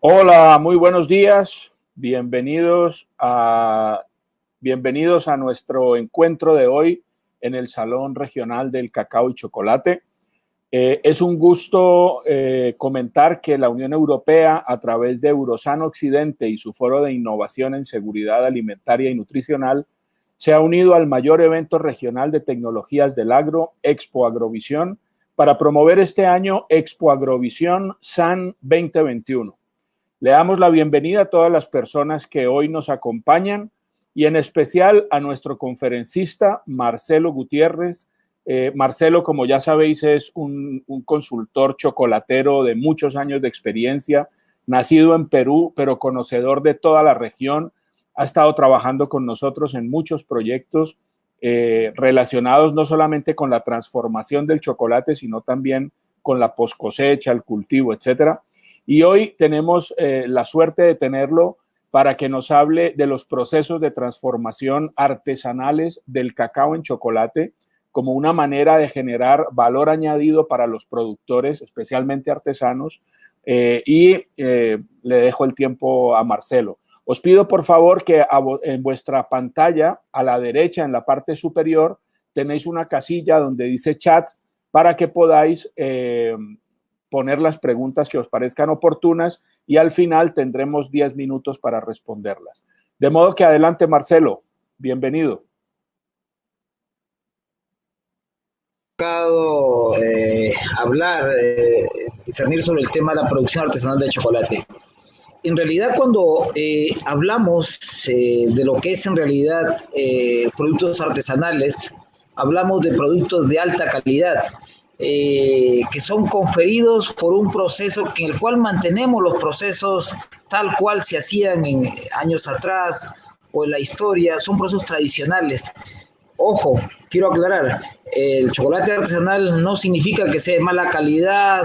Hola, muy buenos días. Bienvenidos a nuestro encuentro de hoy en el Salón Regional del Cacao y Chocolate. Es un gusto comentar que la Unión Europea, a través de Eurosan Occidente y su Foro de Innovación en Seguridad Alimentaria y Nutricional, se ha unido al mayor evento regional de tecnologías del agro, Expo Agrovisión, para promover este año Expo Agrovisión SAN 2021. Le damos la bienvenida a todas las personas que hoy nos acompañan y en especial a nuestro conferencista Marcelo Gutiérrez. Marcelo, como ya sabéis, es un consultor chocolatero de muchos años de experiencia, nacido en Perú, pero conocedor de toda la región. Ha estado trabajando con nosotros en muchos proyectos relacionados no solamente con la transformación del chocolate, sino también con la poscosecha, el cultivo, etcétera. Y hoy tenemos la suerte de tenerlo para que nos hable de los procesos de transformación artesanales del cacao en chocolate como una manera de generar valor añadido para los productores, especialmente artesanos. Le dejo el tiempo a Marcelo. Os pido por favor que en vuestra pantalla, a la derecha, en la parte superior, tenéis una casilla donde dice chat para que podáis poner las preguntas que os parezcan oportunas y al final tendremos 10 minutos para responderlas. De modo que adelante, Marcelo. Bienvenido. Hablar, discernir sobre el tema de la producción artesanal de chocolate. En realidad, cuando hablamos de lo que es en realidad productos artesanales, hablamos de productos de alta calidad, que son conferidos por un proceso en el cual mantenemos los procesos tal cual se hacían en años atrás o en la historia, son procesos tradicionales. Ojo, quiero aclarar, el chocolate artesanal no significa que sea de mala calidad,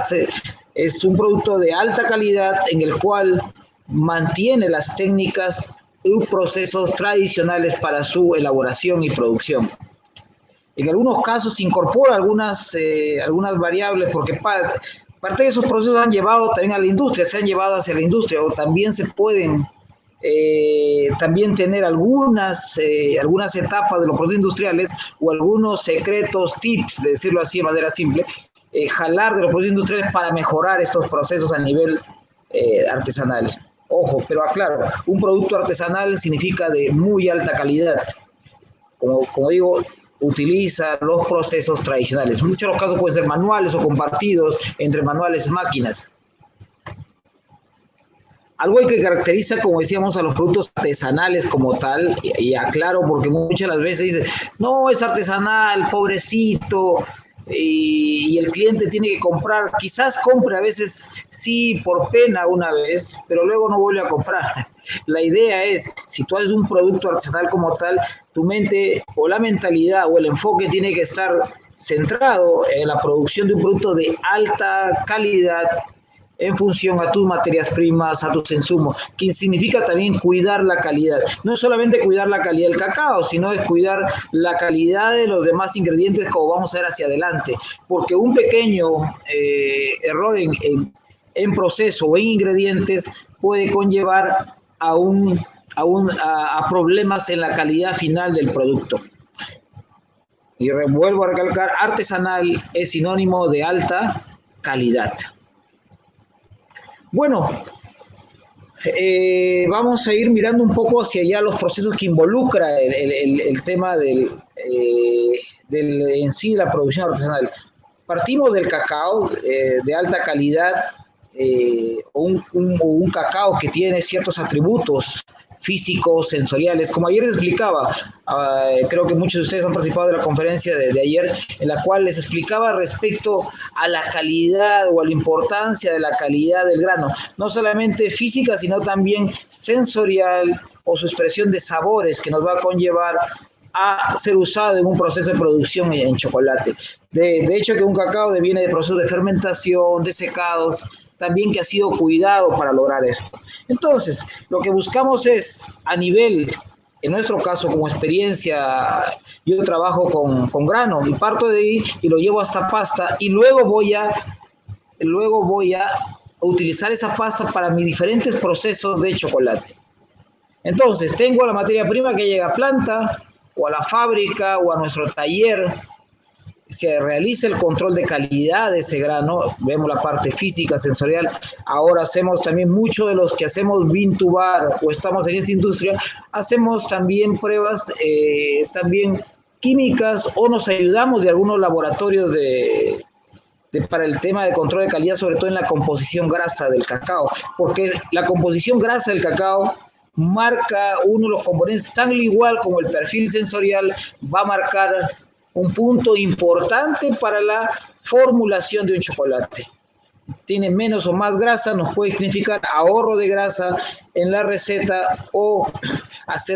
es un producto de alta calidad en el cual mantiene las técnicas y procesos tradicionales para su elaboración y producción. En algunos casos se incorpora algunas variables porque parte de esos procesos han llevado también a la industria, se han llevado hacia la industria o también se pueden también tener algunas etapas de los procesos industriales o algunos secretos, tips, de decirlo así de manera simple, jalar de los procesos industriales para mejorar estos procesos a nivel artesanal. Ojo, pero aclaro, un producto artesanal significa de muy alta calidad. Como digo, utiliza los procesos tradicionales. En muchos de los casos pueden ser manuales o compartidos entre manuales y máquinas. Algo que caracteriza, como decíamos, a los productos artesanales como tal, y aclaro porque muchas de las veces dicen, no, es artesanal, pobrecito, y el cliente tiene que comprar, quizás compre a veces sí por pena una vez, pero luego no vuelve a comprar. La idea es, si tú haces un producto artesanal como tal, tu mente o la mentalidad o el enfoque tiene que estar centrado en la producción de un producto de alta calidad, en función a tus materias primas, a tus insumos, que significa también cuidar la calidad. No es solamente cuidar la calidad del cacao, sino es cuidar la calidad de los demás ingredientes, como vamos a ver hacia adelante, porque un pequeño error en proceso o en ingredientes puede conllevar a problemas en la calidad final del producto. Y vuelvo a recalcar, artesanal es sinónimo de alta calidad. Bueno, vamos a ir mirando un poco hacia allá los procesos que involucra el tema en sí la producción artesanal. Partimos del cacao de alta calidad o un cacao que tiene ciertos atributos físicos, sensoriales. Como ayer les explicaba, creo que muchos de ustedes han participado de la conferencia de ayer, en la cual les explicaba respecto a la calidad o a la importancia de la calidad del grano, no solamente física, sino también sensorial o su expresión de sabores que nos va a conllevar a ser usado en un proceso de producción en chocolate. De hecho, que un cacao viene de procesos de fermentación, de secados, también que ha sido cuidado para lograr esto. Entonces, lo que buscamos es a nivel, en nuestro caso como experiencia, yo trabajo con grano y parto de ahí y lo llevo hasta pasta y luego voy a utilizar esa pasta para mis diferentes procesos de chocolate. Entonces, tengo la materia prima que llega a planta, o a la fábrica, o a nuestro taller. Se realiza el control de calidad de ese grano, vemos la parte física, sensorial. Ahora hacemos también mucho de los que hacemos Vintubar o estamos en esa industria, hacemos también pruebas también químicas o nos ayudamos de algunos laboratorios para el tema de control de calidad, sobre todo en la composición grasa del cacao, porque la composición grasa del cacao marca uno de los componentes, tan igual como el perfil sensorial, va a marcar un punto importante para la formulación de un chocolate. Tiene menos o más grasa, nos puede significar ahorro de grasa en la receta o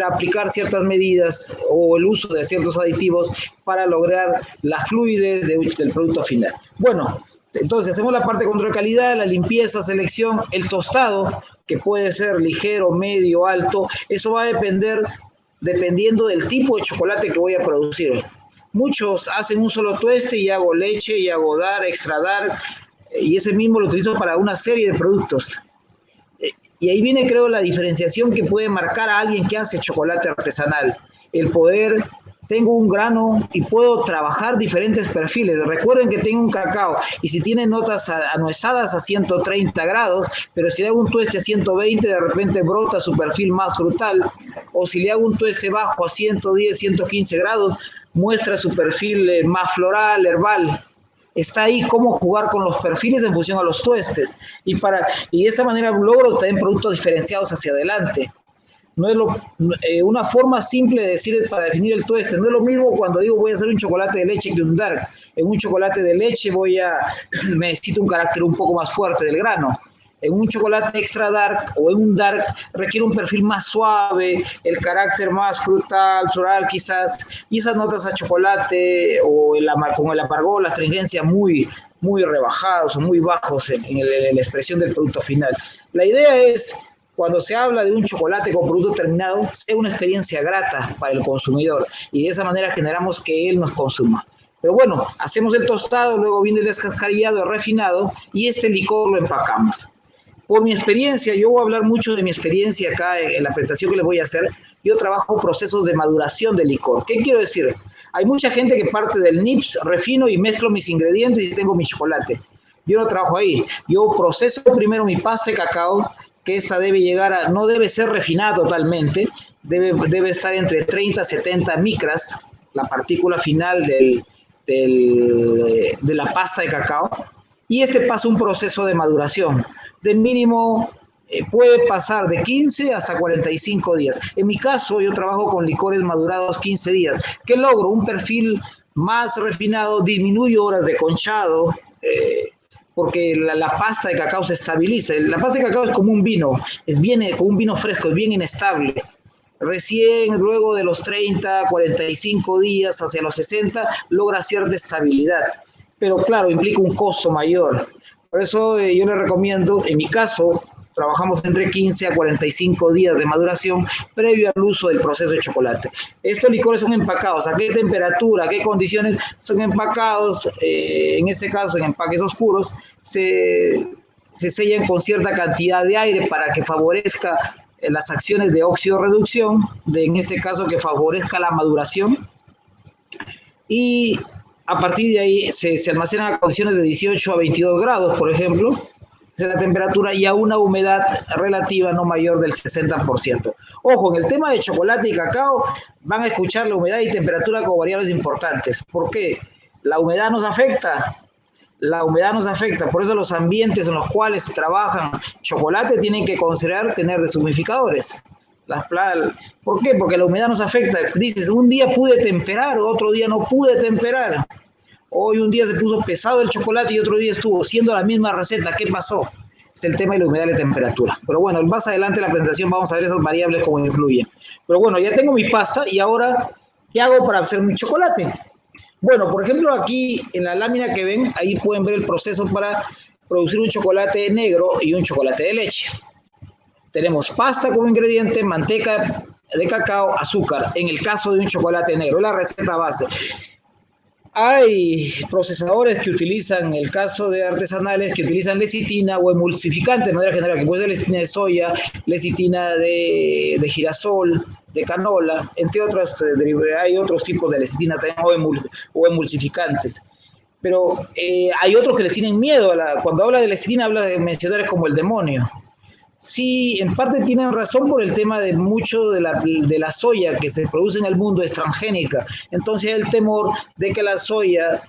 aplicar ciertas medidas o el uso de ciertos aditivos para lograr la fluidez del producto final. Bueno, entonces hacemos la parte de control de calidad, la limpieza, selección, el tostado, que puede ser ligero, medio, alto. Eso va a depender dependiendo del tipo de chocolate que voy a producir. Muchos hacen un solo tueste y hago leche y hago dar, extra dark, y ese mismo lo utilizo para una serie de productos. Y ahí viene, creo, la diferenciación que puede marcar a alguien que hace chocolate artesanal. El poder, tengo un grano y puedo trabajar diferentes perfiles. Recuerden que tengo un cacao y si tiene notas anuesadas a 130 grados, pero si le hago un tueste a 120, de repente brota su perfil más frutal. O si le hago un tueste bajo a 110, 115 grados, muestra su perfil más floral, herbal. Está ahí cómo jugar con los perfiles en función a los tuestes. Y de esa manera logro también productos diferenciados hacia adelante. No es una forma simple de decir para definir el tueste. No es lo mismo cuando digo voy a hacer un chocolate de leche que un dark. En un chocolate de leche necesito un carácter un poco más fuerte del grano. En un chocolate extra dark o en un dark requiere un perfil más suave, el carácter más frutal, floral quizás, y esas notas a chocolate o con el amargor, la astringencia muy rebajados o muy bajos en la expresión del producto final. La idea es, cuando se habla de un chocolate con producto terminado, sea una experiencia grata para el consumidor y de esa manera generamos que él nos consuma. Pero bueno, hacemos el tostado, luego viene el descascarillado, el refinado y este licor lo empacamos. Por mi experiencia, yo voy a hablar mucho de mi experiencia acá en la presentación que les voy a hacer. Yo trabajo procesos de maduración de licor. ¿Qué quiero decir? Hay mucha gente que parte del NIPS, refino y mezclo mis ingredientes y tengo mi chocolate. Yo no trabajo ahí. Yo proceso primero mi pasta de cacao, que esa debe llegar no debe ser refinada totalmente, debe estar entre 30 a 70 micras, la partícula final de la pasta de cacao. Y pasa un proceso de maduración. De mínimo puede pasar de 15 hasta 45 días. En mi caso, yo trabajo con licores madurados 15 días. ¿Qué logro? Un perfil más refinado, disminuyo horas de conchado, porque la pasta de cacao se estabiliza. La pasta de cacao es como un vino, como un vino fresco, es bien inestable. Recién, luego de los 30, 45 días, hacia los 60, logra cierta estabilidad. Pero claro, implica un costo mayor. Por eso yo les recomiendo, en mi caso, trabajamos entre 15 a 45 días de maduración previo al uso del proceso de chocolate. Estos licores son empacados. ¿A qué temperatura, a qué condiciones son empacados? En este caso, en empaques oscuros, se sellan con cierta cantidad de aire para que favorezca las acciones de óxido-reducción, en este caso que favorezca la maduración. Y a partir de ahí se almacenan a condiciones de 18 a 22 grados, por ejemplo, esa es la temperatura, y a una humedad relativa no mayor del 60%. Ojo, en el tema de chocolate y cacao van a escuchar la humedad y temperatura como variables importantes. ¿Por qué? La humedad nos afecta. Por eso los ambientes en los cuales se trabajan chocolate tienen que considerar tener deshumidificadores. ¿Por qué? Porque la humedad nos afecta. Dices, un día pude temperar, otro día no pude temperar. Hoy un día se puso pesado el chocolate y otro día estuvo siendo la misma receta. ¿Qué pasó? Es el tema de la humedad y la temperatura. Pero bueno, más adelante en la presentación vamos a ver esas variables cómo influyen. Pero bueno, ya tengo mi pasta y ahora, ¿qué hago para hacer mi chocolate? Bueno, por ejemplo, aquí en la lámina que ven, ahí pueden ver el proceso para producir un chocolate negro y un chocolate de leche. Tenemos pasta como ingrediente, manteca de cacao, azúcar, en el caso de un chocolate negro, la receta base. Hay procesadores que utilizan, en el caso de artesanales, que utilizan lecitina o emulsificante de manera general, que puede ser lecitina de soya, lecitina de girasol, de canola, entre otras, hay otros tipos de lecitina también o emulsificantes. Pero hay otros que les tienen miedo. Cuando habla de lecitina, habla de mencionar como el demonio. Sí, en parte tienen razón por el tema de mucho de la soya que se produce en el mundo es transgénica. Entonces hay el temor de que la soya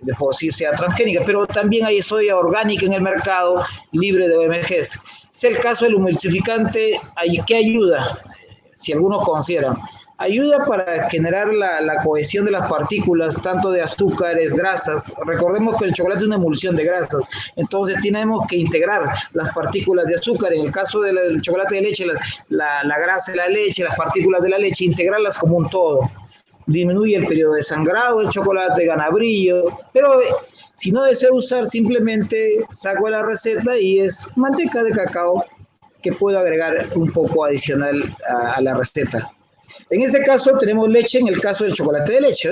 de por sí sea transgénica, pero también hay soya orgánica en el mercado libre de OMGs. Es el caso del emulsificante, ¿qué ayuda? Si algunos consideran. Ayuda para generar la cohesión de las partículas, tanto de azúcares, grasas. Recordemos que el chocolate es una emulsión de grasas, entonces tenemos que integrar las partículas de azúcar. En el caso del chocolate de leche, la grasa de la leche, las partículas de la leche, integrarlas como un todo. Disminuye el periodo de sangrado del chocolate, gana brillo, pero si no deseo usar, simplemente saco la receta y es manteca de cacao que puedo agregar un poco adicional a la receta. En este caso tenemos leche, en el caso del chocolate de leche.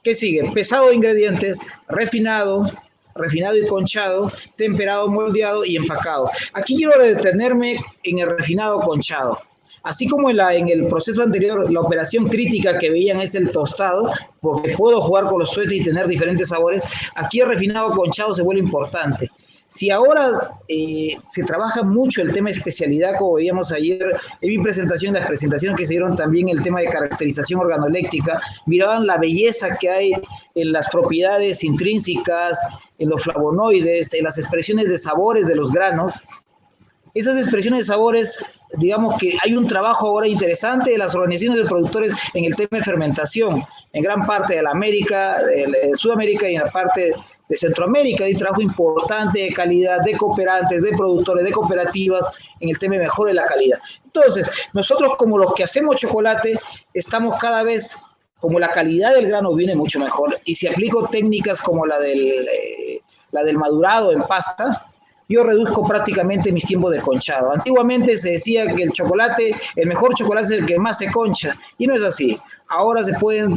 ¿Qué sigue? Pesado de ingredientes, refinado y conchado, temperado, moldeado y empacado. Aquí quiero detenerme en el refinado conchado. Así como en el proceso anterior, la operación crítica que veían es el tostado, porque puedo jugar con los tuestes y tener diferentes sabores, aquí el refinado conchado se vuelve importante. Si ahora se trabaja mucho el tema de especialidad, como veíamos ayer en mi presentación, las presentaciones que se dieron también, el tema de caracterización organoléctrica, miraban la belleza que hay en las propiedades intrínsecas, en los flavonoides, en las expresiones de sabores de los granos. Esas expresiones de sabores, digamos que hay un trabajo ahora interesante de las organizaciones de productores en el tema de fermentación, en gran parte de la América, de Sudamérica y en la parte de Centroamérica. Hay un trabajo importante de calidad, de cooperantes, de productores, de cooperativas, en el tema de mejora de la calidad. Entonces, nosotros como los que hacemos chocolate, estamos cada vez, como la calidad del grano viene mucho mejor, y si aplico técnicas como la del madurado en pasta, yo reduzco prácticamente mis tiempos de conchado. Antiguamente se decía que el mejor chocolate es el que más se concha, y no es así. Ahora se pueden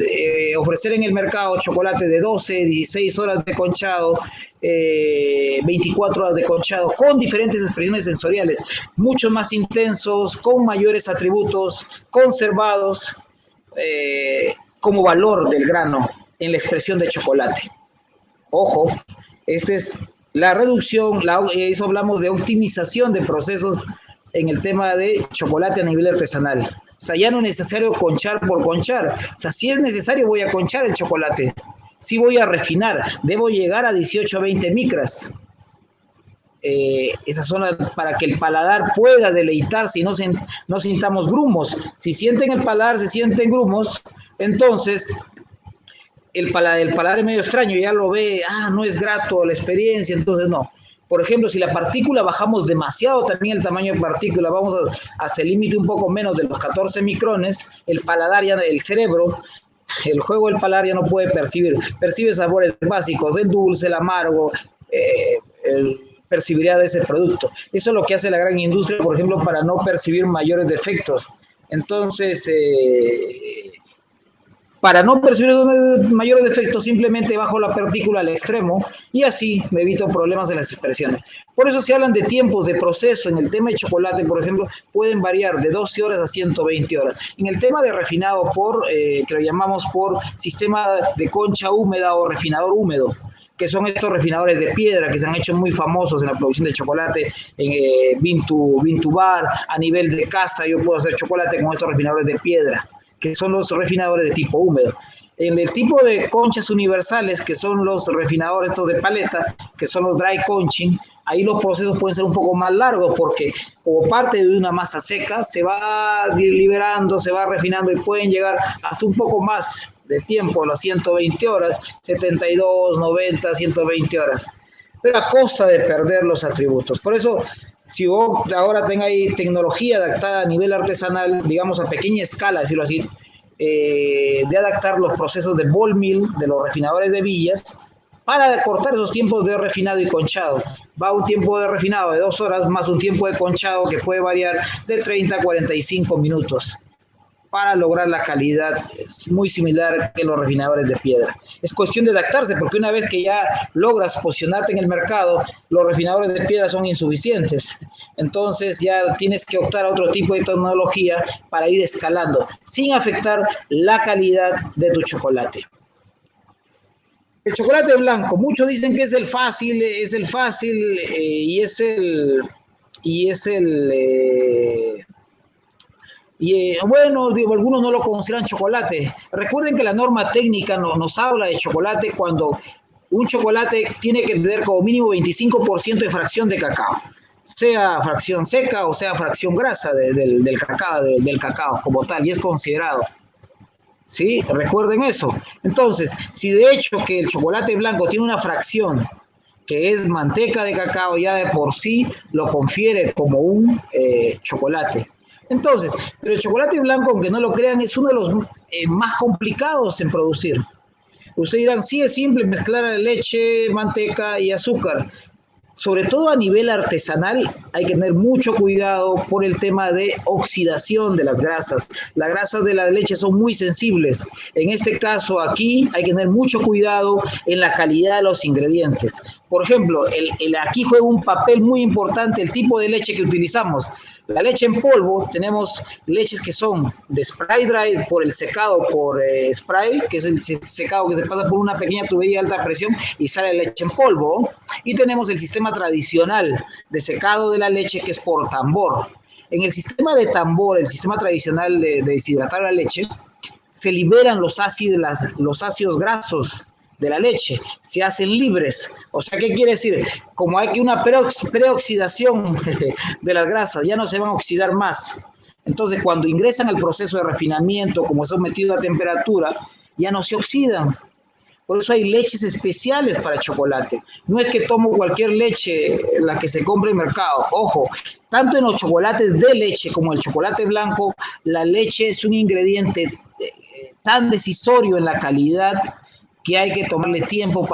ofrecer en el mercado chocolate de 12, 16 horas de conchado, 24 horas de conchado, con diferentes expresiones sensoriales, mucho más intensos, con mayores atributos, conservados, como valor del grano en la expresión de chocolate. Ojo, esta es la reducción, eso hablamos de optimización de procesos en el tema de chocolate a nivel artesanal. O sea, ya no es necesario conchar por conchar. O sea, si es necesario voy a conchar el chocolate. Si voy a refinar, debo llegar a 18 a 20 micras. Esas son para que el paladar pueda deleitarse y no sintamos grumos. Si sienten el paladar, se sienten grumos, entonces el paladar es medio extraño, ya lo ve, no es grato la experiencia, entonces no. Por ejemplo, si la partícula bajamos demasiado también el tamaño de partícula, vamos hasta el límite un poco menos de los 14 micrones, el paladar ya, el cerebro, el juego del paladar ya no puede percibe sabores básicos, del dulce, el amargo, percibiría de ese producto. Eso es lo que hace la gran industria, por ejemplo, para no percibir mayores defectos. Entonces, para no percibir mayores defectos, simplemente bajo la partícula al extremo y así me evito problemas en las expresiones. Por eso se hablan de tiempos de proceso. En el tema de chocolate, por ejemplo, pueden variar de 12 horas a 120 horas. En el tema de refinado que lo llamamos por sistema de concha húmeda o refinador húmedo, que son estos refinadores de piedra que se han hecho muy famosos en la producción de chocolate, en Vintubar, a nivel de casa yo puedo hacer chocolate con estos refinadores de piedra, que son los refinadores de tipo húmedo. En el tipo de conchas universales, que son los refinadores estos de paleta, que son los dry conching, ahí los procesos pueden ser un poco más largos porque como parte de una masa seca se va liberando, se va refinando y pueden llegar hasta un poco más de tiempo, las 120 horas, 72, 90, 120 horas, pero a costa de perder los atributos. Por eso, si vos ahora tengáis tecnología adaptada a nivel artesanal, digamos a pequeña escala, decirlo así, de adaptar los procesos de ball mill, de los refinadores de villas, para cortar esos tiempos de refinado y conchado. Va un tiempo de refinado de 2 horas más un tiempo de conchado que puede variar de 30 a 45 minutos. para lograr la calidad muy similar que los refinadores de piedra. Es cuestión de adaptarse, porque una vez que ya logras posicionarte en el mercado, los refinadores de piedra son insuficientes. Entonces ya tienes que optar a otro tipo de tecnología para ir escalando, sin afectar la calidad de tu chocolate. El chocolate blanco, muchos dicen que es el fácil bueno, digo, algunos no lo consideran chocolate. Recuerden que la norma técnica nos habla de chocolate cuando un chocolate tiene que tener como mínimo 25% de fracción de cacao, sea fracción seca o sea fracción grasa del cacao como tal, y es considerado. ¿Sí? Recuerden eso. Entonces, si de hecho que el chocolate blanco tiene una fracción que es manteca de cacao, ya de por sí lo confiere como un chocolate. Entonces, pero el chocolate blanco, aunque no lo crean, es uno de los más complicados en producir. Ustedes dirán, sí, es simple mezclar leche, manteca y azúcar. Sobre todo a nivel artesanal, hay que tener mucho cuidado por el tema de oxidación de las grasas. Las grasas de la leche son muy sensibles. En este caso aquí hay que tener mucho cuidado en la calidad de los ingredientes. Por ejemplo, aquí juega un papel muy importante el tipo de leche que utilizamos. La leche en polvo, tenemos leches que son de spray dry por el secado por spray, que es el secado que se pasa por una pequeña tubería de alta presión y sale leche en polvo. Y tenemos el sistema tradicional de secado de la leche, que es por tambor. En el sistema de tambor, el sistema tradicional de deshidratar la leche, se liberan los ácidos grasos de la leche, se hacen libres. O sea, ¿qué quiere decir? Como hay una preoxidación de las grasas, ya no se van a oxidar más. Entonces, cuando ingresan al proceso de refinamiento, como es sometido a temperatura, ya no se oxidan. Por eso hay leches especiales para chocolate. No es que tomo cualquier leche, la que se compra en el mercado. Ojo, tanto en los chocolates de leche como el chocolate blanco, la leche es un ingrediente tan decisorio en la calidad que hay que tomarle tiempo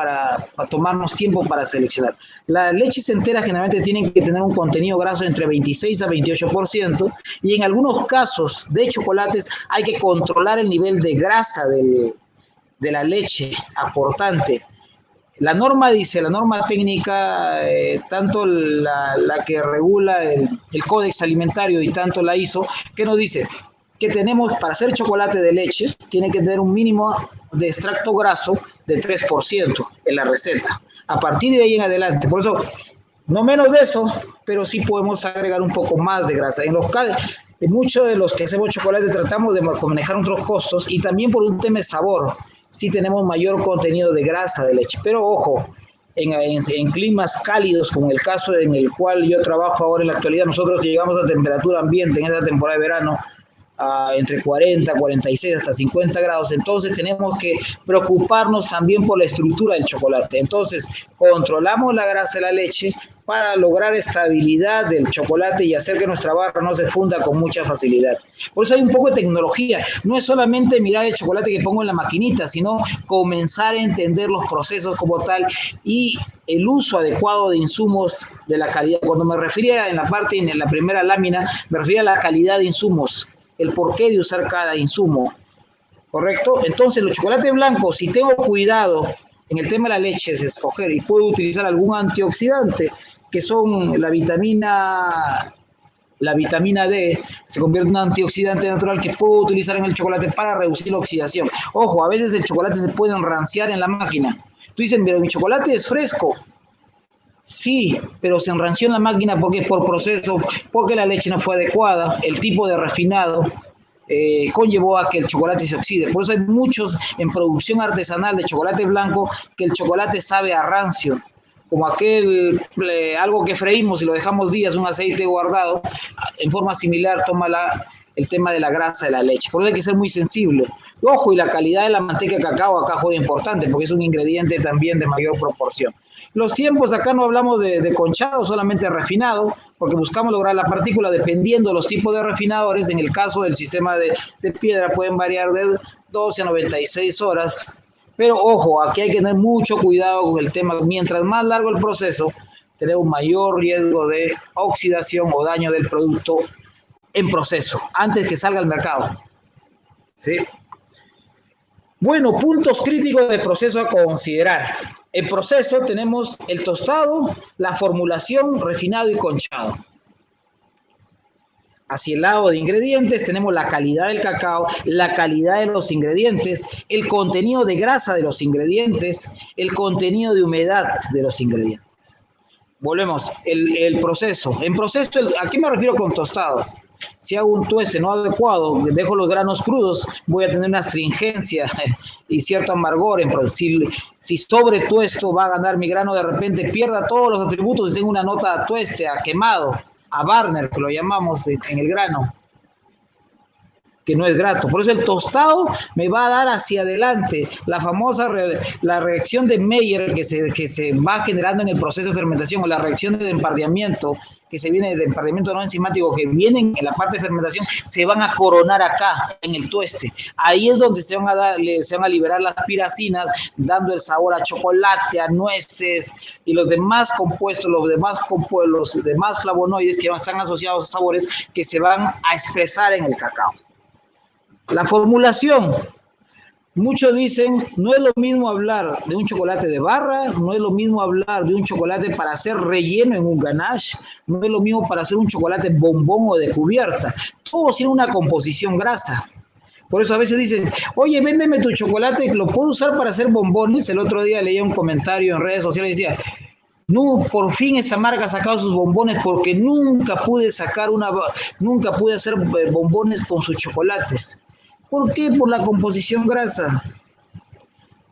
tomarnos tiempo para seleccionar. Las leches enteras generalmente tienen que tener un contenido graso entre 26 a 28%, y en algunos casos de chocolates hay que controlar el nivel de grasa de la leche aportante. La norma dice, la norma técnica, tanto la que regula el Códex Alimentario y tanto la ISO, que nos dice que tenemos, para hacer chocolate de leche, tiene que tener un mínimo de extracto graso de 3% en la receta. A partir de ahí en adelante, por eso, no menos de eso, pero sí podemos agregar un poco más de grasa. En muchos de los que hacemos chocolate tratamos de manejar otros costos, y también por un tema de sabor. Sí tenemos mayor contenido de grasa de leche, pero ojo, en climas cálidos, como el caso en el cual yo trabajo ahora en la actualidad, nosotros llegamos a temperatura ambiente en esta temporada de verano, entre 40, 46 hasta 50 grados, entonces tenemos que preocuparnos también por la estructura del chocolate. Entonces controlamos la grasa de la leche para lograr estabilidad del chocolate y hacer que nuestra barra no se funda con mucha facilidad. Por eso hay un poco de tecnología. No es solamente mirar el chocolate que pongo en la maquinita, sino comenzar a entender los procesos como tal y el uso adecuado de insumos de la calidad. Cuando me refería en la primera lámina, me refería a la calidad de insumos, el porqué de usar cada insumo, ¿correcto? Entonces, los chocolates blancos, si tengo cuidado en el tema de la leche, es escoger y puedo utilizar algún antioxidante, que son la vitamina D, se convierte en un antioxidante natural que puedo utilizar en el chocolate para reducir la oxidación. Ojo, a veces el chocolate se puede enranciar en la máquina. Tú dices, pero mi chocolate es fresco. Sí, pero se enranció en la máquina porque es por proceso, porque la leche no fue adecuada, el tipo de refinado conllevó a que el chocolate se oxide. Por eso hay muchos en producción artesanal de chocolate blanco que el chocolate sabe a rancio, como algo que freímos y lo dejamos días, un aceite guardado, en forma similar toma el tema de la grasa de la leche. Por eso hay que ser muy sensible. Ojo, y la calidad de la manteca de cacao acá juega importante, porque es un ingrediente también de mayor proporción. Los tiempos, acá no hablamos de conchado, solamente refinado, porque buscamos lograr la partícula dependiendo de los tipos de refinadores. En el caso del sistema de piedra pueden variar de 12 a 96 horas. Pero ojo, aquí hay que tener mucho cuidado con el tema. Mientras más largo el proceso, tenemos mayor riesgo de oxidación o daño del producto en proceso, antes que salga al mercado. ¿sí? Bueno, puntos críticos del proceso a considerar. El proceso tenemos el tostado, la formulación, refinado y conchado. Hacia el lado de ingredientes tenemos la calidad del cacao, la calidad de los ingredientes, el contenido de grasa de los ingredientes, el contenido de humedad de los ingredientes. Volvemos, el proceso. En proceso, ¿a qué me refiero con tostado? Si hago un tueste no adecuado, dejo los granos crudos, voy a tener una astringencia y cierto amargor. Si sobre tuesto va a ganar mi grano, de repente pierda todos los atributos y tengo una nota a tueste, a quemado, a Barner, que lo llamamos en el grano, que no es grato. Por eso el tostado me va a dar hacia adelante la famosa la reacción de Maillard que se va generando en el proceso de fermentación, o la reacción de empardeamiento que se viene de empardeamiento no enzimático, que vienen en la parte de fermentación, se van a coronar acá, en el tueste. Ahí es donde se van a liberar las piracinas, dando el sabor a chocolate, a nueces y los demás compuestos, los demás flavonoides que están asociados a sabores que se van a expresar en el cacao. La formulación. Muchos dicen, no es lo mismo hablar de un chocolate de barra, no es lo mismo hablar de un chocolate para hacer relleno en un ganache, no es lo mismo para hacer un chocolate bombón o de cubierta. Todos tienen una composición grasa. Por eso a veces dicen, oye, véndeme tu chocolate, lo puedo usar para hacer bombones. El otro día leía un comentario en redes sociales y decía, no, por fin esta marca ha sacado sus bombones porque nunca pude hacer bombones con sus chocolates. ¿Por qué? Por la composición grasa.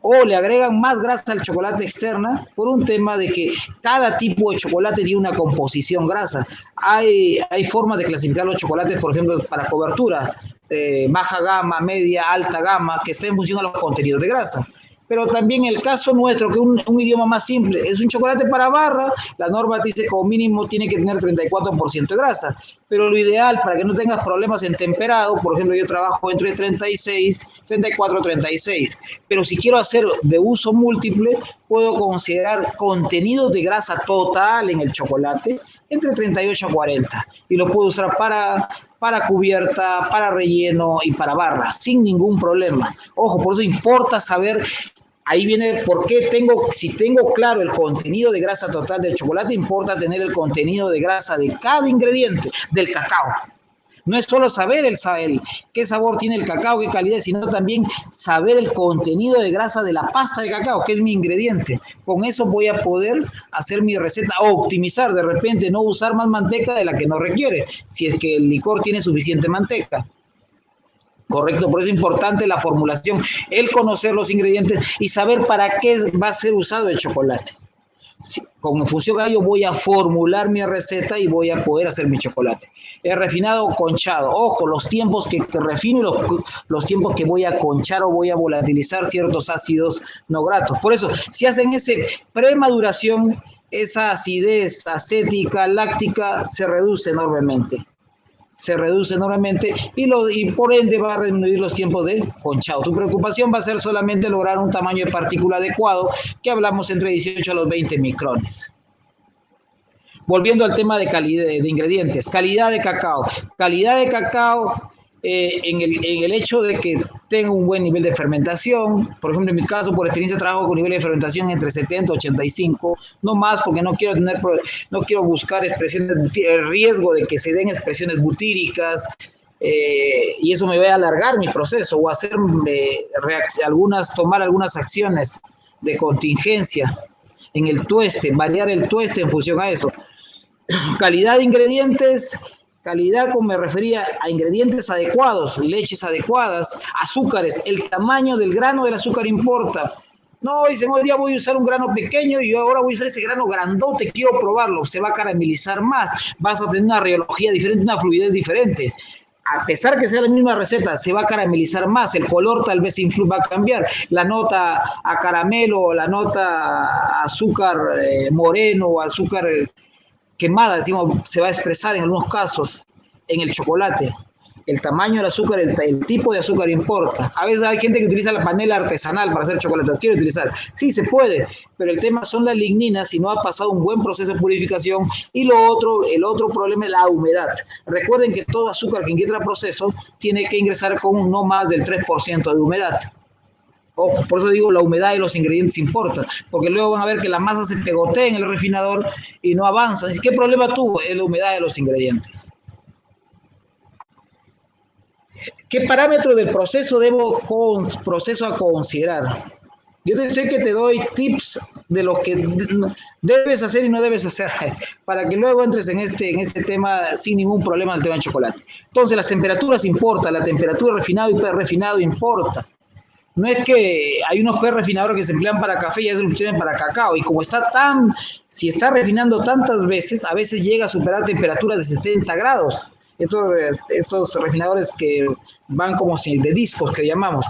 O le agregan más grasa al chocolate externa por un tema de que cada tipo de chocolate tiene una composición grasa. Hay formas de clasificar los chocolates, por ejemplo, para cobertura, baja gama, media, alta gama, que está en función a los contenidos de grasa. Pero también el caso nuestro, que un idioma más simple, es un chocolate para barra, la norma dice que como mínimo tiene que tener 34% de grasa, pero lo ideal para que no tengas problemas en temperado, por ejemplo, yo trabajo entre 36, 34, 36, pero si quiero hacer de uso múltiple, puedo considerar contenidos de grasa total en el chocolate entre 38 a 40, y lo puedo usar para cubierta, para relleno y para barra, sin ningún problema. Ojo, por eso importa saber. Ahí viene por qué si tengo claro el contenido de grasa total del chocolate, importa tener el contenido de grasa de cada ingrediente del cacao. No es solo saber qué sabor tiene el cacao, qué calidad, sino también saber el contenido de grasa de la pasta de cacao, que es mi ingrediente. Con eso voy a poder hacer mi receta o optimizar, de repente no usar más manteca de la que no requiere, si es que el licor tiene suficiente manteca. Correcto, por eso es importante la formulación, el conocer los ingredientes y saber para qué va a ser usado el chocolate. Como función a ello voy a formular mi receta y voy a poder hacer mi chocolate. El refinado o conchado, ojo, los tiempos que refino y los tiempos que voy a conchar o voy a volatilizar ciertos ácidos no gratos. Por eso, si hacen ese premaduración, esa acidez acética, láctica, se reduce enormemente. Y por ende va a disminuir los tiempos de conchado. Tu preocupación va a ser solamente lograr un tamaño de partícula adecuado, que hablamos entre 18 a los 20 micrones. Volviendo al tema de calidad de ingredientes, calidad de cacao. Calidad de cacao en el hecho de que tenga un buen nivel de fermentación. Por ejemplo, en mi caso, por experiencia, trabajo con nivel de fermentación entre 70 y 85, no más, porque no quiero buscar expresiones, el riesgo de que se den expresiones butíricas, y eso me va a alargar mi proceso o tomar algunas acciones de contingencia en el tueste, variar el tueste en función a eso. Calidad de ingredientes. Calidad, como me refería, a ingredientes adecuados, leches adecuadas, azúcares, el tamaño del grano del azúcar importa. No, dicen, hoy día voy a usar un grano pequeño y yo ahora voy a usar ese grano grandote, quiero probarlo, se va a caramelizar más, vas a tener una rheología diferente, una fluidez diferente. A pesar que sea la misma receta, se va a caramelizar más, el color tal vez va a cambiar, la nota a caramelo, la nota a azúcar moreno o azúcar quemada, decimos, se va a expresar en algunos casos en el chocolate. El tamaño del azúcar, el tipo de azúcar importa. A veces hay gente que utiliza la panela artesanal para hacer chocolate. ¿Quiere utilizar? Sí, se puede, pero el tema son las ligninas si no ha pasado un buen proceso de purificación. Y el otro problema es la humedad. Recuerden que todo azúcar que ingresa al proceso tiene que ingresar con no más del 3% de humedad. Ojo, por eso digo, la humedad y los ingredientes importan, porque luego van a ver que la masa se pegotea en el refinador y no avanza. ¿Qué problema tuvo? Es la humedad de los ingredientes. ¿Qué parámetro del proceso proceso a considerar? Yo sé que te doy tips de lo que debes hacer y no debes hacer para que luego entres en este tema sin ningún problema en el tema del chocolate. Entonces, las temperaturas importan, la temperatura refinado y pre-refinado importa. No es que hay unos pre-refinadores que se emplean para café y ya se emplean para cacao, y como si está refinando tantas veces, a veces llega a superar temperaturas de 70 grados. Estos refinadores que van como si de discos que llamamos,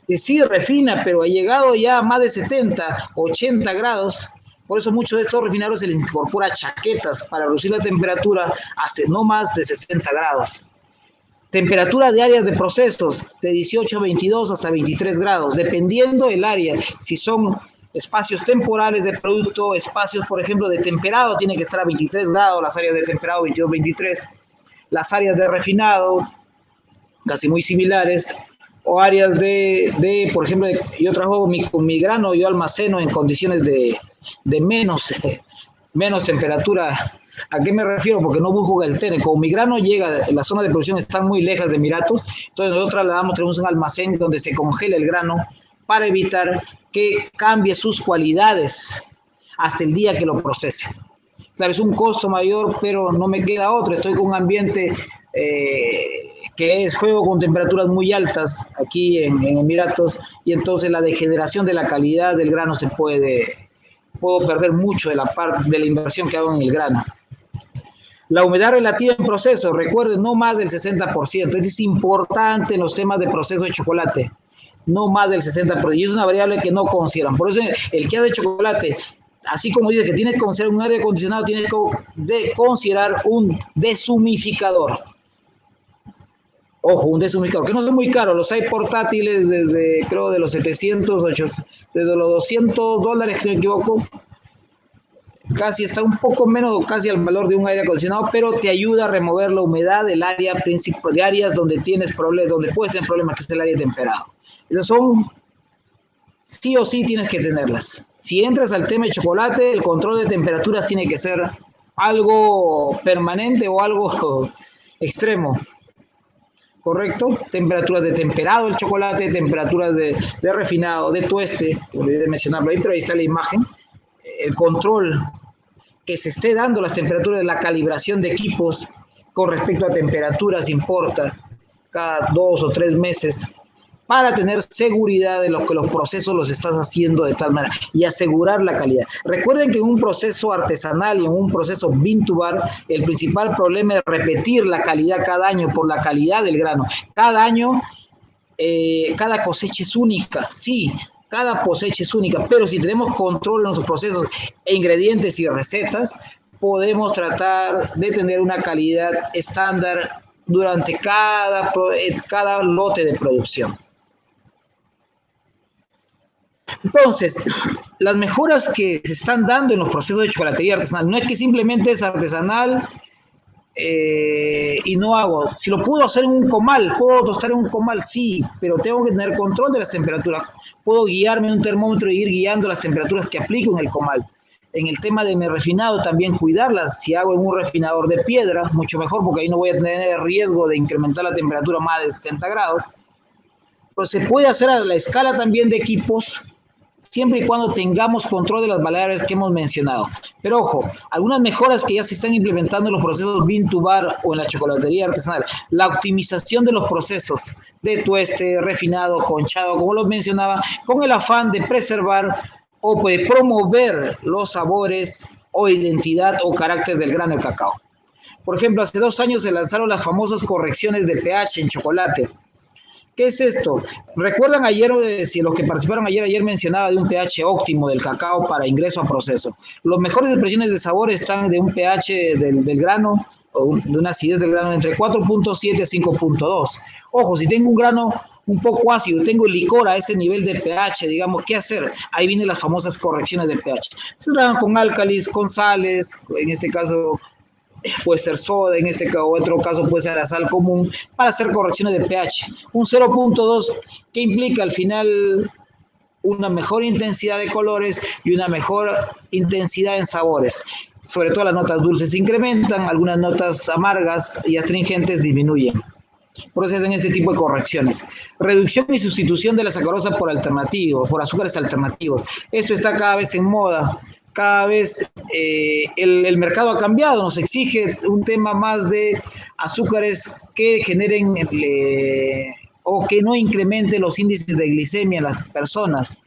y sí refina, pero ha llegado ya a más de 70, 80 grados. Por eso muchos de estos refinadores se les incorpora chaquetas para reducir la temperatura a no más de 60 grados. Temperatura de áreas de procesos de 18 a 22 hasta 23 grados, dependiendo del área. Si son espacios temporales de producto, espacios, por ejemplo, de temperado, tiene que estar a 23 grados, las áreas de temperado 22, 23. Las áreas de refinado, casi muy similares, o áreas por ejemplo, yo trabajo con mi grano, yo almaceno en condiciones de menos temperatura. ¿A qué me refiero? Porque no busco el TN. Como mi grano llega, la zona de producción están muy lejos de Emiratos, entonces nosotros tenemos un almacén donde se congela el grano para evitar que cambie sus cualidades hasta el día que lo procese. Claro, es un costo mayor, pero no me queda otro. Estoy con un ambiente juego con temperaturas muy altas aquí en Emiratos, y entonces la degeneración de la calidad del grano puedo perder mucho de la inversión que hago en el grano. La humedad relativa en proceso, recuerden, no más del 60%. Es importante en los temas de proceso de chocolate. No más del 60%. Y es una variable que no consideran. Por eso el que hace chocolate, así como dice que tienes que considerar un aire acondicionado, tienes que considerar un deshumificador. Ojo, un deshumificador, que no son muy caros. Los hay portátiles creo, de los 700, 800, desde los $200, si no me equivoco. Casi está un poco menos, casi al valor de un aire acondicionado, pero te ayuda a remover la humedad del área principal, de áreas donde tienes problemas, donde puedes tener problemas, que es el área temperado. Esas son, sí o sí tienes que tenerlas. Si entras al tema de chocolate, el control de temperaturas tiene que ser algo permanente o algo extremo. ¿Correcto? Temperaturas de temperado el chocolate, temperaturas de refinado, de tueste, olvidé mencionarlo ahí, pero ahí está la imagen. El control que se esté dando las temperaturas de la calibración de equipos con respecto a temperaturas importa cada 2 o 3 meses para tener seguridad de que los procesos los estás haciendo de tal manera y asegurar la calidad. Recuerden que en un proceso artesanal y en un proceso bean to bar, el principal problema es repetir la calidad cada año por la calidad del grano. Cada año, cada cosecha es única, sí, cada cosecha es única, pero si tenemos control en nuestros procesos e ingredientes y recetas, podemos tratar de tener una calidad estándar durante cada lote de producción. Entonces, las mejoras que se están dando en los procesos de chocolatería artesanal, no es que simplemente es artesanal y no hago. Si lo puedo hacer en un comal, puedo tostar en un comal, sí, pero tengo que tener control de las temperaturas. Puedo guiarme en un termómetro e ir guiando las temperaturas que aplico en el comal. En el tema de mi refinado, también cuidarlas. Si hago en un refinador de piedra, mucho mejor, porque ahí no voy a tener riesgo de incrementar la temperatura más de 60 grados. Pero se puede hacer a la escala también de equipos, siempre y cuando tengamos control de las variables que hemos mencionado. Pero ojo, algunas mejoras que ya se están implementando en los procesos bean to bar o en la chocolatería artesanal, la optimización de los procesos de tueste, refinado, conchado, como los mencionaba, con el afán de preservar o de promover los sabores o identidad o carácter del grano de cacao. Por ejemplo, hace 2 años se lanzaron las famosas correcciones de pH en chocolate. ¿Qué es esto? ¿Recuerdan ayer, si los que participaron ayer mencionaba de un pH óptimo del cacao para ingreso a proceso? Las mejores expresiones de sabor están de un pH del grano de una acidez del grano entre 4.7 y 5.2. Ojo, si tengo un grano un poco ácido, tengo licor a ese nivel de pH, digamos, ¿qué hacer? Ahí vienen las famosas correcciones de pH. Se trabajan con álcalis, con sales, en este caso puede ser soda, en este caso, otro caso puede ser la sal común, para hacer correcciones de pH. Un 0.2 que implica al final una mejor intensidad de colores y una mejor intensidad en sabores. Sobre todo las notas dulces se incrementan, algunas notas amargas y astringentes disminuyen. Por eso hacen este tipo de correcciones. Reducción y sustitución de la sacarosa por alternativos, por azúcares alternativos. Esto está cada vez en moda. Cada vez el mercado ha cambiado, nos exige un tema más de azúcares que generen o que no incrementen los índices de glicemia en las personas.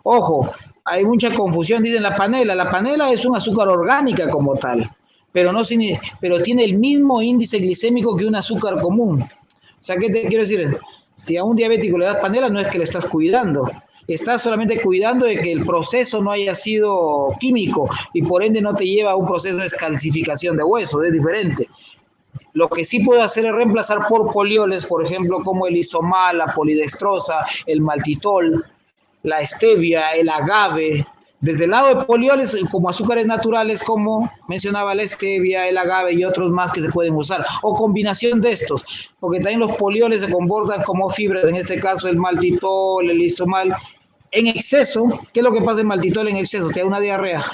Ojo, hay mucha confusión, dicen la panela es un azúcar orgánica como tal, pero tiene el mismo índice glicémico que un azúcar común. O sea, ¿qué te quiero decir? Si a un diabético le das panela, no es que le estás cuidando. Estás solamente cuidando de que el proceso no haya sido químico y por ende no te lleva a un proceso de descalcificación de hueso, es diferente. Lo que sí puedo hacer es reemplazar por polioles, por ejemplo, como el isomal, la polidextrosa, el maltitol, la stevia, el agave. Desde el lado de polioles, como azúcares naturales, como mencionaba la stevia, el agave y otros más que se pueden usar, o combinación de estos, porque también los polioles se comportan como fibras, en este caso el maltitol, el isomal, en exceso. ¿Qué es lo que pasa en maltitol en exceso? Te da una diarrea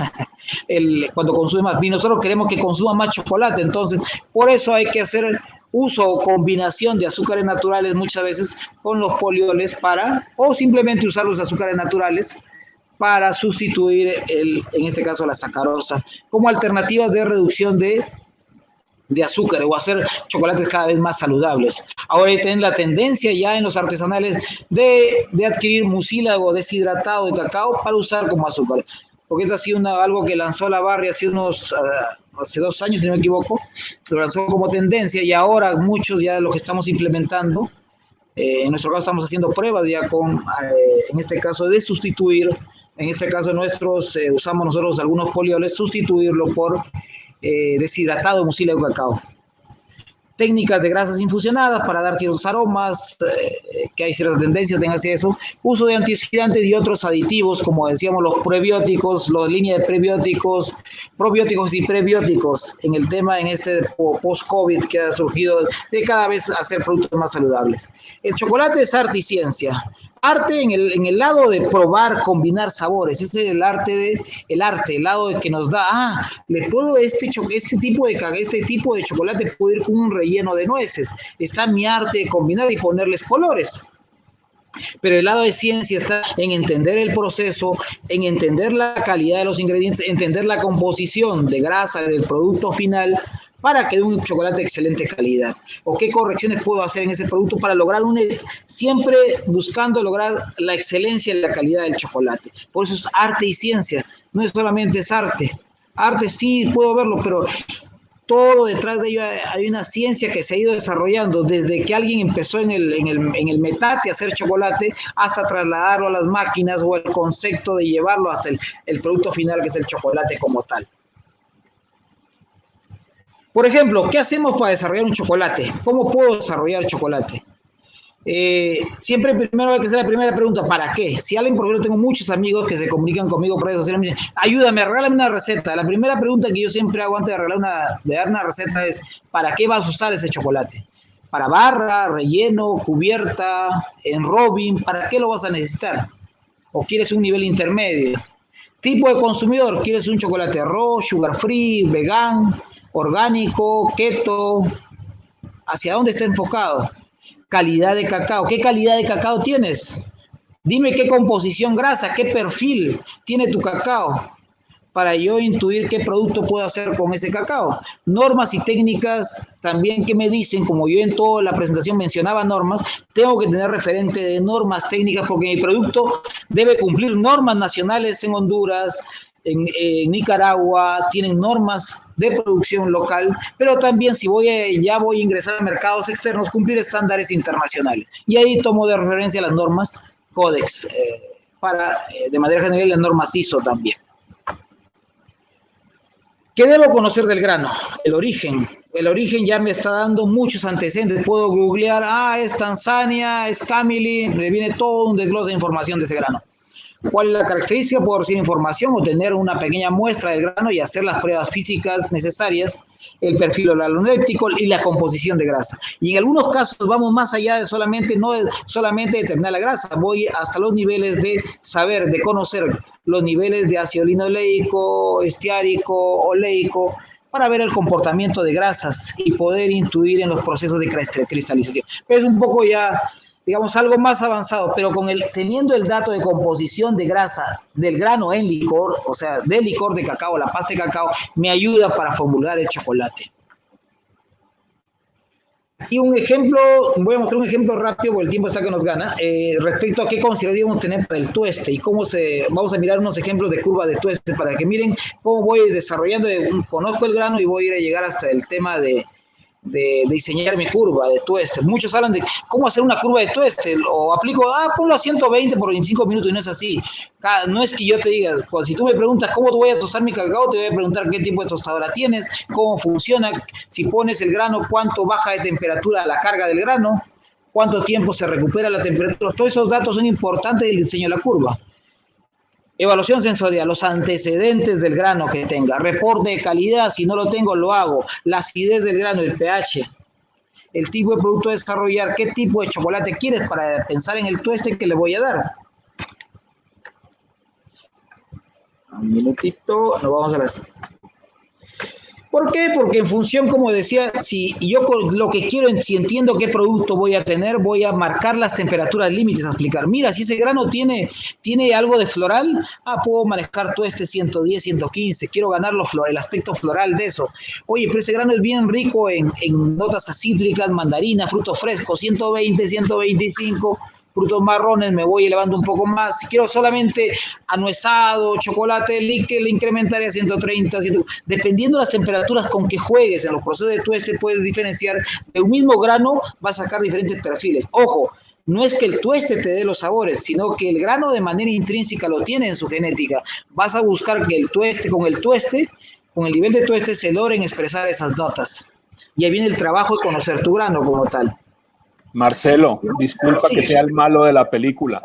cuando consume más, y nosotros queremos que consuma más chocolate, entonces por eso hay que hacer uso o combinación de azúcares naturales muchas veces con los polioles o simplemente usar los azúcares naturales para sustituir, en este caso, la sacarosa, como alternativas de reducción de azúcar o hacer chocolates cada vez más saludables. Ahora tienen la tendencia ya en los artesanales de adquirir mucílago deshidratado de cacao para usar como azúcar, porque esto ha sido algo que lanzó la Barry hace 2 años, si no me equivoco, lo lanzó como tendencia y ahora muchos ya lo que estamos implementando, en nuestro caso estamos haciendo pruebas ya en este caso de sustituir. En este caso usamos nosotros algunos polioles, sustituirlo por deshidratado de mucílago de cacao. Técnicas de grasas infusionadas para dar ciertos aromas, que hay ciertas tendencias en hacer eso. Uso de antioxidantes y otros aditivos, como decíamos, los prebióticos, la línea de prebióticos, probióticos y prebióticos, en el tema en ese post-COVID que ha surgido de cada vez hacer productos más saludables. El chocolate es arte y ciencia. Arte en el lado de probar, combinar sabores, ese es el lado de que nos da, le puedo este tipo de chocolate puedo ir con un relleno de nueces, está mi arte de combinar y ponerles colores. Pero el lado de ciencia está en entender el proceso, en entender la calidad de los ingredientes, entender la composición de grasa del producto final, para que dé un chocolate de excelente calidad. O qué correcciones puedo hacer en ese producto para lograr siempre buscando lograr la excelencia y la calidad del chocolate. Por eso es arte y ciencia, no es solamente es arte. Arte sí puedo verlo, pero todo detrás de ello hay una ciencia que se ha ido desarrollando desde que alguien empezó en el metate a hacer chocolate hasta trasladarlo a las máquinas o el concepto de llevarlo hasta el producto final, que es el chocolate como tal. Por ejemplo, ¿qué hacemos para desarrollar un chocolate? ¿Cómo puedo desarrollar el chocolate? Siempre primero hay que hacer la primera pregunta, ¿para qué? Si alguien, por ejemplo, tengo muchos amigos que se comunican conmigo por redes sociales, me dicen, ayúdame, regálame una receta. La primera pregunta que yo siempre hago antes de dar una receta es, ¿para qué vas a usar ese chocolate? ¿Para barra, relleno, cubierta, enrobing? ¿Para qué lo vas a necesitar? ¿O quieres un nivel intermedio? Tipo de consumidor, ¿quieres un chocolate raw, sugar free, vegan, orgánico, keto? ¿Hacia dónde está enfocado? Calidad de cacao. ¿Qué calidad de cacao tienes? Dime qué composición grasa, qué perfil tiene tu cacao para yo intuir qué producto puedo hacer con ese cacao. Normas y técnicas también que me dicen, como yo en toda la presentación mencionaba normas, tengo que tener referente de normas técnicas porque mi producto debe cumplir normas nacionales en Honduras, en Nicaragua, tienen normas de producción local, pero también si ya voy a ingresar a mercados externos, cumplir estándares internacionales. Y ahí tomo de referencia las normas Codex, de manera general las normas ISO también. ¿Qué debo conocer del grano? El origen, el origen ya me está dando muchos antecedentes. Puedo googlear, es Tanzania, es Camili, me viene todo un desglose de información de ese grano. ¿Cuál es la característica? Puedo recibir información o tener una pequeña muestra del grano y hacer las pruebas físicas necesarias, el perfil organoléptico y la composición de grasa. Y en algunos casos vamos más allá de no solamente determinar la grasa, voy hasta los niveles de saber, de conocer los niveles de ácido linoleico, estiárico, oleico, para ver el comportamiento de grasas y poder intuir en los procesos de cristalización. Es un poco ya, digamos, algo más avanzado, pero teniendo el dato de composición de grasa del grano en licor, o sea, del licor de cacao, la pasta de cacao, me ayuda para formular el chocolate. Y un ejemplo, voy a mostrar un ejemplo rápido, porque el tiempo está que nos gana, respecto a qué consideraríamos tener para el tueste y vamos a mirar unos ejemplos de curva de tueste para que miren cómo voy desarrollando, conozco el grano y voy a ir a llegar hasta el tema de diseñar mi curva de tueste. Muchos hablan de cómo hacer una curva de tueste, o aplico, ponlo a 120 por 25 minutos, y no es así. No es que yo te diga, pues, si tú me preguntas cómo voy a tostar mi cacao, te voy a preguntar qué tipo de tostadora tienes, cómo funciona, si pones el grano, cuánto baja de temperatura la carga del grano, cuánto tiempo se recupera la temperatura. Todos esos datos son importantes del diseño de la curva. Evaluación sensorial, los antecedentes del grano que tenga, reporte de calidad, si no lo tengo lo hago, la acidez del grano, el pH, el tipo de producto a desarrollar, qué tipo de chocolate quieres para pensar en el tueste que le voy a dar. Un minutito, nos vamos a las... ¿Por qué? Porque en función, como decía, si yo lo que quiero, si entiendo qué producto voy a tener, voy a marcar las temperaturas límites a aplicar. Mira, si ese grano tiene algo de floral, puedo manejar tueste 110, 115, quiero ganar el aspecto floral de eso. Oye, pero ese grano es bien rico en notas cítricas, mandarina, frutos frescos, 120, 125... frutos marrones, me voy elevando un poco más. Si quiero solamente anuezado, chocolate, le incrementaré a 130, 100. Dependiendo de las temperaturas con que juegues en los procesos de tueste, puedes diferenciar. De un mismo grano vas a sacar diferentes perfiles. Ojo, no es que el tueste te dé los sabores, sino que el grano de manera intrínseca lo tiene en su genética. Vas a buscar que con el nivel de tueste, se logren expresar esas notas. Y ahí viene el trabajo de conocer tu grano como tal. Marcelo, disculpa que sea el malo de la película,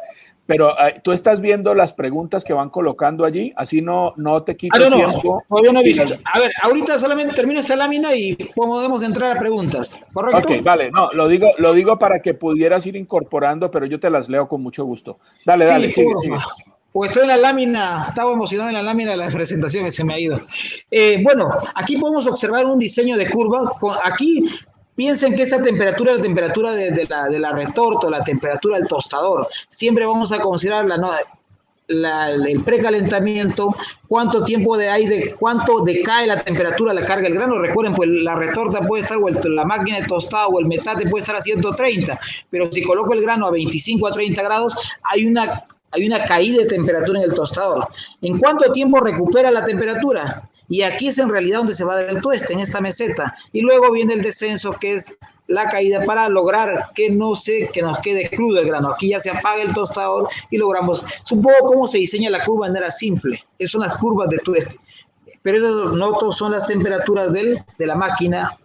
pero tú estás viendo las preguntas que van colocando allí, así no te quito tiempo. Todavía no he visto. A ver, ahorita solamente termino esta lámina y podemos entrar a preguntas, ¿correcto? Ok, vale, no, lo digo para que pudieras ir incorporando, pero yo te las leo con mucho gusto. Dale, sigue. Pues estoy en la lámina, estaba emocionado en la lámina de la presentación y se me ha ido. Bueno, aquí podemos observar un diseño de curva. Aquí piensen que esa temperatura es la temperatura de la retorta, la temperatura del tostador. Siempre vamos a considerar el precalentamiento, cuánto tiempo cuánto decae la temperatura, la carga del grano. Recuerden, pues la retorta puede estar, o la máquina de tostado o el metate puede estar a 130, pero si coloco el grano a 25 a 30 grados, hay una caída de temperatura en el tostador. ¿En cuánto tiempo recupera la temperatura? Y aquí es en realidad donde se va a dar el tueste, en esta meseta. Y luego viene el descenso, que es la caída, para lograr que nos quede crudo el grano. Aquí ya se apaga el tostador y logramos. Es un poco cómo se diseña la curva de manera simple. Esas son las curvas de tueste. Pero esas no son las temperaturas de la máquina,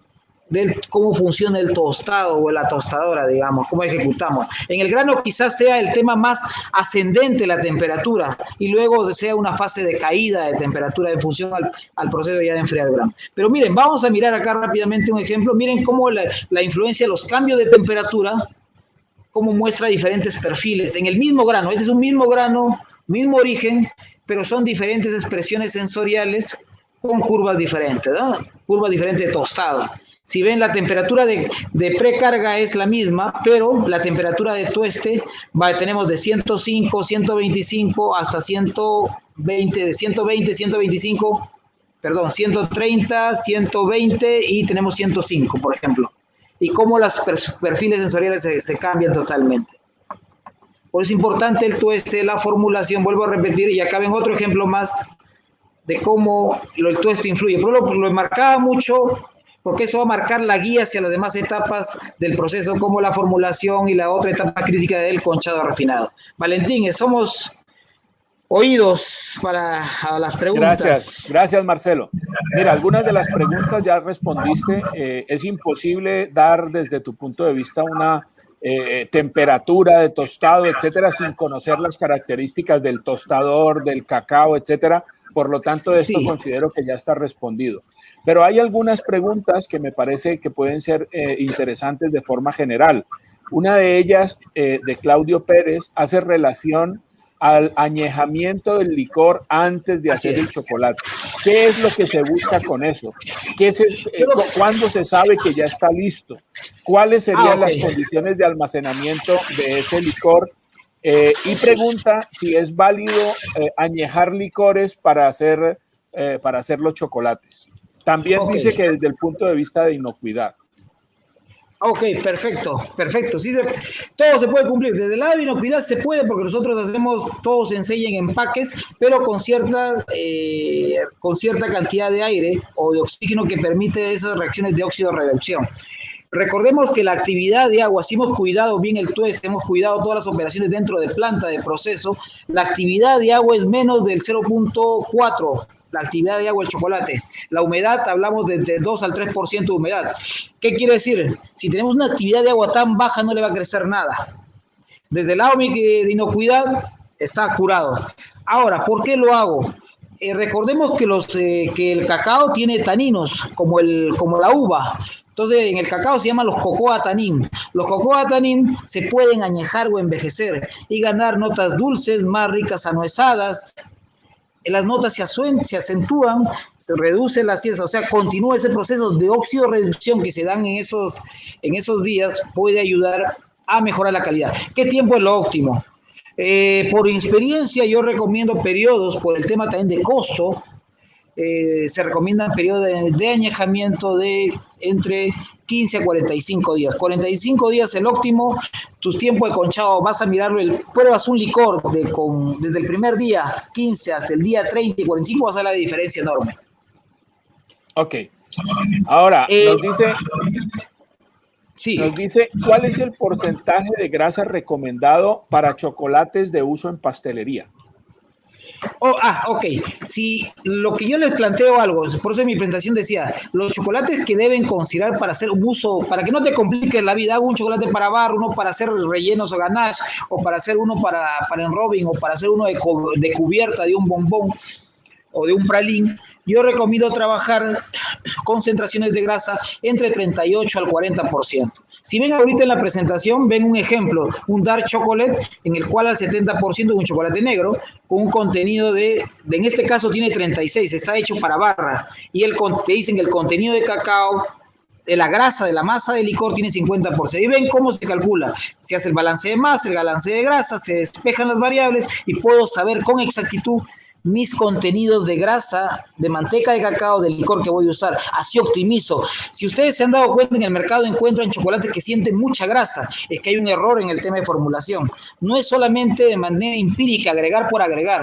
de cómo funciona el tostado o la tostadora, digamos, cómo ejecutamos. En el grano quizás sea el tema más ascendente la temperatura y luego sea una fase de caída de temperatura en función al proceso ya de enfriar el grano. Pero miren, vamos a mirar acá rápidamente un ejemplo. Miren cómo la influencia de los cambios de temperatura, cómo muestra diferentes perfiles en el mismo grano. Este es un mismo grano, mismo origen, pero son diferentes expresiones sensoriales con curvas diferentes, ¿no? Curvas diferentes de tostado. Si ven, la temperatura de precarga es la misma, pero la temperatura de tueste tenemos de 105, 125 hasta 120, de 120, 125, perdón, 130, 120 y tenemos 105, por ejemplo. Y cómo los perfiles sensoriales se cambian totalmente. Por eso es importante el tueste, la formulación, vuelvo a repetir, y acá ven otro ejemplo más de cómo el tueste influye. Pero lo marcaba mucho, porque eso va a marcar la guía hacia las demás etapas del proceso, como la formulación y la otra etapa crítica del conchado refinado. Valentín, somos Oídos para las preguntas. Gracias Marcelo. Mira, algunas de las preguntas ya respondiste. Es imposible dar desde tu punto de vista una temperatura de tostado, etcétera, sin conocer las características del tostador, del cacao, etcétera. Por lo tanto, esto considero que ya está respondido. Pero hay algunas preguntas que me parece que pueden ser interesantes de forma general. Una de ellas, de Claudio Pérez, hace relación al añejamiento del licor antes de hacer el chocolate. ¿Qué es lo que se busca con eso? ¿Cuándo se sabe que ya está listo? ¿Cuáles serían las condiciones de almacenamiento de ese licor? Y pregunta si es válido añejar licores para hacer los chocolates. También dice que desde el punto de vista de inocuidad. Ok, perfecto. Sí, todo se puede cumplir. Desde el lado de inocuidad se puede, porque nosotros hacemos, todo se ensella en empaques, pero con cierta cantidad de aire o de oxígeno que permite esas reacciones de óxido-reducción. Recordemos que la actividad de agua, si hemos cuidado bien el tueste, hemos cuidado todas las operaciones dentro de planta, de proceso, la actividad de agua es menos del 0.4, la actividad de agua del chocolate. La humedad, hablamos de 2 al 3% de humedad. ¿Qué quiere decir? Si tenemos una actividad de agua tan baja, no le va a crecer nada. Desde el lado de inocuidad, está curado. Ahora, ¿por qué lo hago? Recordemos que el cacao tiene taninos, como la uva. Entonces, en el cacao se llaman los cocoa tanín. Los cocoa tanín se pueden añejar o envejecer y ganar notas dulces, más ricas anuesadas. Las notas se acentúan, se reduce la acidez, o sea, continúa ese proceso de óxido-reducción que se dan en esos días, puede ayudar a mejorar la calidad. ¿Qué tiempo es lo óptimo? Por experiencia, yo recomiendo periodos, por el tema también de costo, se recomiendan periodos de añejamiento de entre 15 a 45 días. 45 días el óptimo, tus tiempos de conchado, vas a mirarlo, pruebas un licor desde el primer día, 15 hasta el día 30 y 45, vas a ver la diferencia enorme. Ok. Ahora, nos dice, ¿cuál es el porcentaje de grasa recomendado para chocolates de uso en pastelería? Ok. Si lo que yo les planteo algo, por eso en mi presentación decía, los chocolates que deben considerar para hacer un uso, para que no te compliques la vida, hago un chocolate para bar, uno para hacer rellenos o ganache, o para hacer uno para enrobing, o para hacer uno de cubierta de un bombón o de un pralín. Yo recomiendo trabajar concentraciones de grasa entre 38 al 40%. Si ven ahorita en la presentación, ven un ejemplo, un dark chocolate, en el cual al 70% es un chocolate negro, con un contenido en este caso tiene 36, está hecho para barra, y te dicen que el contenido de cacao, de la grasa, de la masa de licor, tiene 50%. Y ven cómo se calcula. Se hace el balance de masa, el balance de grasa, se despejan las variables y puedo saber con exactitud mis contenidos de grasa, de manteca de cacao, del licor que voy a usar. Así optimizo. Si ustedes se han dado cuenta, en el mercado encuentran chocolates que sienten mucha grasa. Es que hay un error en el tema de formulación. No es solamente de manera empírica agregar por agregar.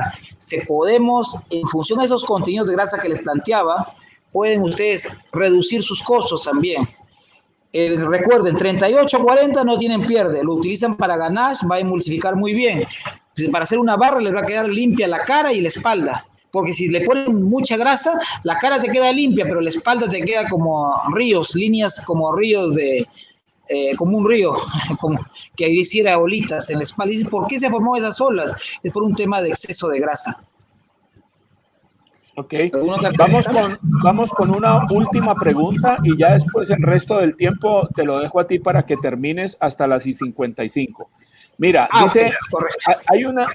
Podemos, en función de esos contenidos de grasa que les planteaba, pueden ustedes reducir sus costos también. Recuerden, 38 a 40 no tienen pierde, lo utilizan para ganache, va a emulsificar muy bien. Para hacer una barra les va a quedar limpia la cara y la espalda, porque si le ponen mucha grasa, la cara te queda limpia, pero la espalda te queda como ríos, líneas como ríos como un río, como que hiciera olitas en la espalda. Y dices, ¿por qué se formó esas olas? Es por un tema de exceso de grasa. Ok, vamos con una última pregunta y ya después el resto del tiempo te lo dejo a ti para que termines hasta las 55. Mira, dice,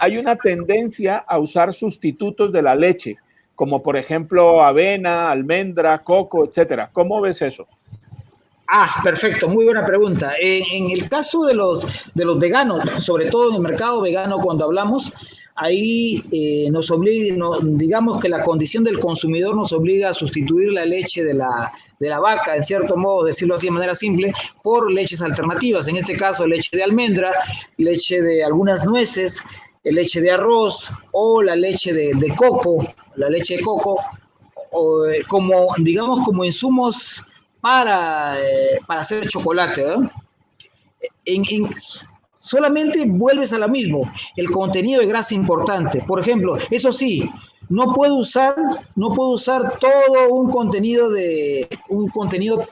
hay una tendencia a usar sustitutos de la leche, como por ejemplo avena, almendra, coco, etcétera. ¿Cómo ves eso? Perfecto, muy buena pregunta. En el caso de los veganos, sobre todo en el mercado vegano, cuando hablamos, ahí nos obliga, digamos que la condición del consumidor nos obliga a sustituir la leche de la vaca, en cierto modo, decirlo así de manera simple, por leches alternativas. En este caso, leche de almendra, leche de algunas nueces, leche de arroz o la leche de coco, como, digamos, como insumos para hacer chocolate, ¿eh? solamente vuelves a lo mismo, el contenido de grasa importante. Por ejemplo, eso sí, no puedo usar todo un contenido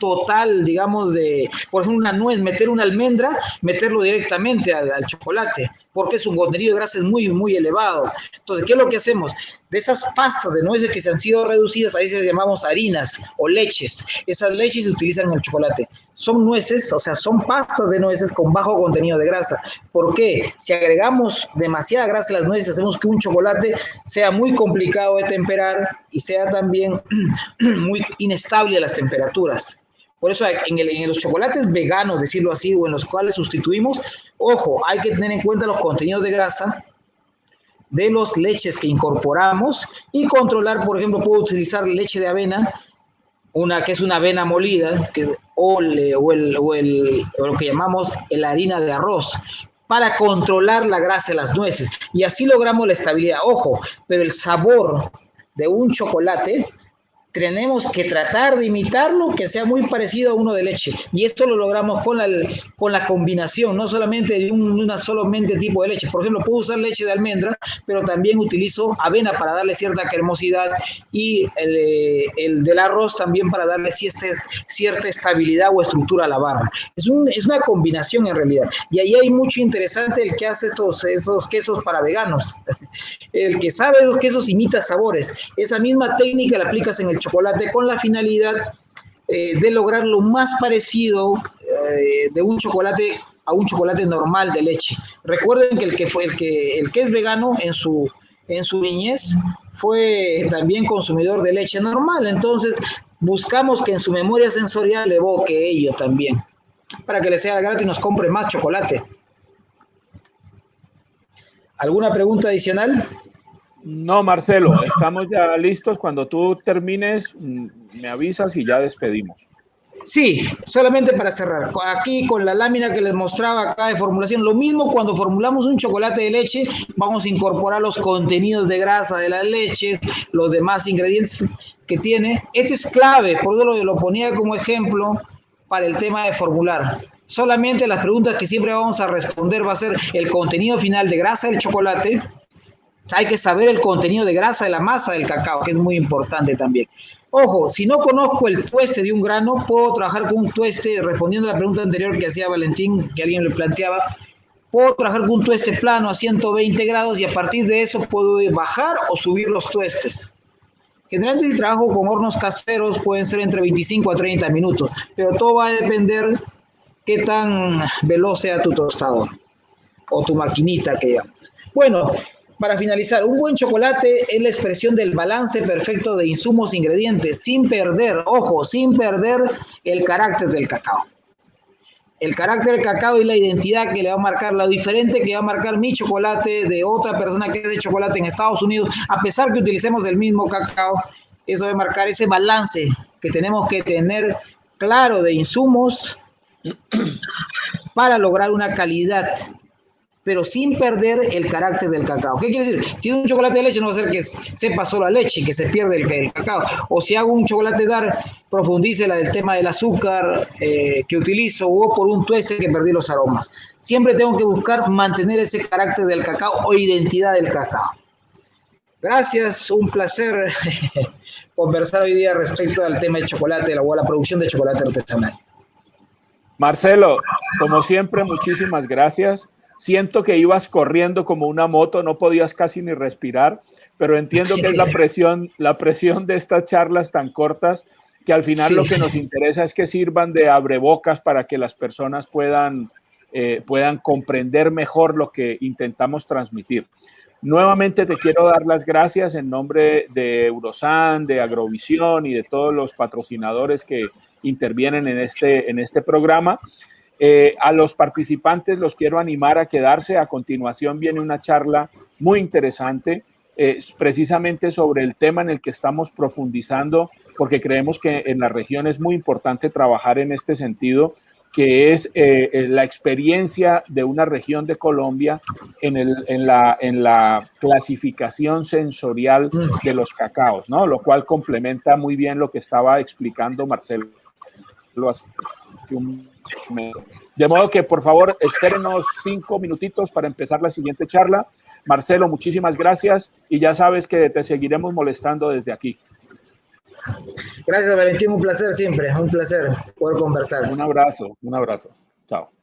total, digamos, de, por ejemplo, una nuez, meter una almendra, meterlo directamente al chocolate, porque su contenido de grasa es muy, muy elevado. Entonces, ¿qué es lo que hacemos? De esas pastas de nueces que se han sido reducidas, a veces llamamos harinas o leches. Esas leches se utilizan en el chocolate. Son nueces, o sea, son pastas de nueces con bajo contenido de grasa. ¿Por qué? Si agregamos demasiada grasa a las nueces, hacemos que un chocolate sea muy complicado de temperar y sea también muy inestable a las temperaturas. Por eso en los chocolates veganos, decirlo así, o en los cuales sustituimos, ojo, hay que tener en cuenta los contenidos de grasa de los leches que incorporamos y controlar, por ejemplo, puedo utilizar leche de avena, una que es una avena molida, o lo que llamamos la harina de arroz, para controlar la grasa de las nueces. Y así logramos la estabilidad. Ojo, pero el sabor de un chocolate tenemos que tratar de imitarlo, que sea muy parecido a uno de leche. Y esto lo logramos con la combinación, no solamente de una solamente tipo de leche. Por ejemplo, puedo usar leche de almendra, pero también utilizo avena para darle cierta cremosidad y el del arroz también para darle cierta estabilidad o estructura a la barra. Es una combinación en realidad. Y ahí hay mucho interesante el que hace esos quesos para veganos. El que sabe los quesos imita sabores. Esa misma técnica la aplicas en el chocolate con la finalidad de lograr lo más parecido de un chocolate a un chocolate normal de leche. Recuerden que el que es vegano en su niñez fue también consumidor de leche normal. Entonces buscamos que en su memoria sensorial evoque ello también, para que le sea gratis y nos compre más chocolate. ¿Alguna pregunta adicional? No, Marcelo, estamos ya listos. Cuando tú termines, me avisas y ya despedimos. Sí, solamente para cerrar. Aquí con la lámina que les mostraba acá de formulación, lo mismo cuando formulamos un chocolate de leche, vamos a incorporar los contenidos de grasa de las leches, los demás ingredientes que tiene. Este es clave, por eso lo ponía como ejemplo para el tema de formular. Solamente las preguntas que siempre vamos a responder va a ser el contenido final de grasa del chocolate. Hay que saber el contenido de grasa de la masa del cacao, que es muy importante también. Ojo, si no conozco el tueste de un grano, puedo trabajar con un tueste, respondiendo a la pregunta anterior que hacía Valentín, que alguien le planteaba, puedo trabajar con un tueste plano a 120 grados y a partir de eso puedo bajar o subir los tuestes. Generalmente si trabajo con hornos caseros pueden ser entre 25 a 30 minutos, pero todo va a depender qué tan veloz sea tu tostador o tu maquinita que digamos. Bueno, para finalizar, un buen chocolate es la expresión del balance perfecto de insumos e ingredientes, sin perder, ojo, sin perder el carácter del cacao. El carácter del cacao y la identidad que le va a marcar, lo diferente que va a marcar mi chocolate de otra persona que es de chocolate en Estados Unidos, a pesar que utilicemos el mismo cacao, eso va a marcar ese balance que tenemos que tener claro de insumos para lograr una calidad, pero sin perder el carácter del cacao. ¿Qué quiere decir? Si un chocolate de leche no va a ser que sepa solo a leche y que se pierde el cacao. O si hago un chocolate dark, profundice el tema del azúcar que utilizo o por un tueste que perdí los aromas. Siempre tengo que buscar mantener ese carácter del cacao o identidad del cacao. Gracias, un placer conversar hoy día respecto al tema del chocolate o a la producción de chocolate artesanal. Marcelo, como siempre, muchísimas gracias. Siento que ibas corriendo como una moto, no podías casi ni respirar, pero entiendo que es la presión de estas charlas tan cortas, que al final lo que nos interesa es que sirvan de abrebocas para que las personas puedan comprender mejor lo que intentamos transmitir. Nuevamente te quiero dar las gracias en nombre de Eurosan, de Agrovisión y de todos los patrocinadores que intervienen en este programa. A los participantes los quiero animar a quedarse. A continuación viene una charla muy interesante, precisamente sobre el tema en el que estamos profundizando, porque creemos que en la región es muy importante trabajar en este sentido, que es la experiencia de una región de Colombia en la clasificación sensorial de los cacaos, ¿no? Lo cual complementa muy bien lo que estaba explicando Marcelo hace un De modo que, por favor, espérenos 5 minutitos para empezar la siguiente charla. Marcelo, muchísimas gracias y ya sabes que te seguiremos molestando desde aquí. Gracias, Valentín, un placer siempre, un placer poder conversar. Un abrazo, un abrazo. Chao.